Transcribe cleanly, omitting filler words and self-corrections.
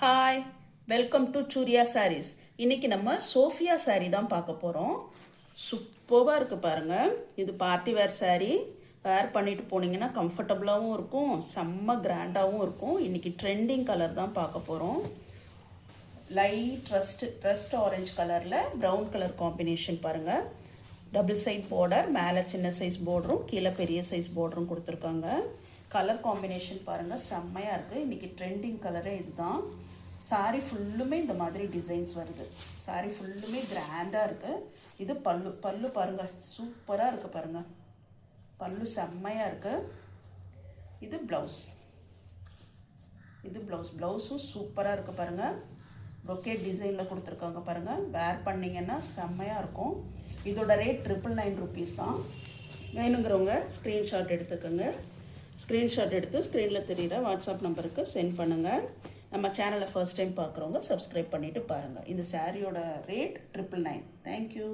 Hi, welcome to Surya Sarees. இன்னைக்கு நம்ம Sofia sari தான் பார்க்க போகிறோம். சூப்பராக இருக்குது பாருங்கள். இது பார்ட்டி வேர் சாரீ. வேர் பண்ணிட்டு போனீங்கன்னா கம்ஃபர்டபுளாகவும் இருக்கும், செம்ம கிராண்டாகவும் இருக்கும். இன்னைக்கு ட்ரெண்டிங் கலர் தான் பார்க்க போகிறோம். லைட் ரஸ்ட் ஆரஞ்சு கலரில் ப்ரௌன் கலர் காம்பினேஷன் பாருங்கள். டபுள் சைட் பார்டர், மேலே சின்ன சைஸ் பார்டரும் கீழே பெரிய சைஸ் பார்டரும் கொடுத்துருக்காங்க. கலர் காம்பினேஷன் பாருங்கள், செம்மையாக இருக்குது. இன்றைக்கி ட்ரெண்டிங் கலரே இதுதான். சாரீ ஃபுல்லுமே இந்த மாதிரி டிசைன்ஸ் வருது. சாரீ ஃபுல்லுமே கிராண்டாக இருக்குது. இது பல்லு பாருங்கள், சூப்பராக இருக்குது பாருங்கள். பல்லு செம்மையாக இருக்குது. இது ப்ளவுஸும் சூப்பராக இருக்குது பாருங்கள். ரொக்கேட் டிசைனில் கொடுத்துருக்காங்க பாருங்கள். வேர் பண்ணிங்கன்னா செம்மையாக இருக்கும். இதோட ரேட் 999 rupees தான். வேணுங்கிறவங்க ஸ்க்ரீன்ஷாட் எடுத்துக்கோங்க. ஸ்க்ரீன்ஷாட் எடுத்து ஸ்க்ரீனில் தெரிகிற வாட்ஸ்அப் நம்பருக்கு சென்ட் பண்ணுங்கள். நம்ம சேனலை ஃபர்ஸ்ட் டைம் பார்க்குறவங்க சப்ஸ்கிரைப் பண்ணிவிட்டு பாருங்கள். இந்த சாரியோட ரேட் 999. தேங்க்யூ.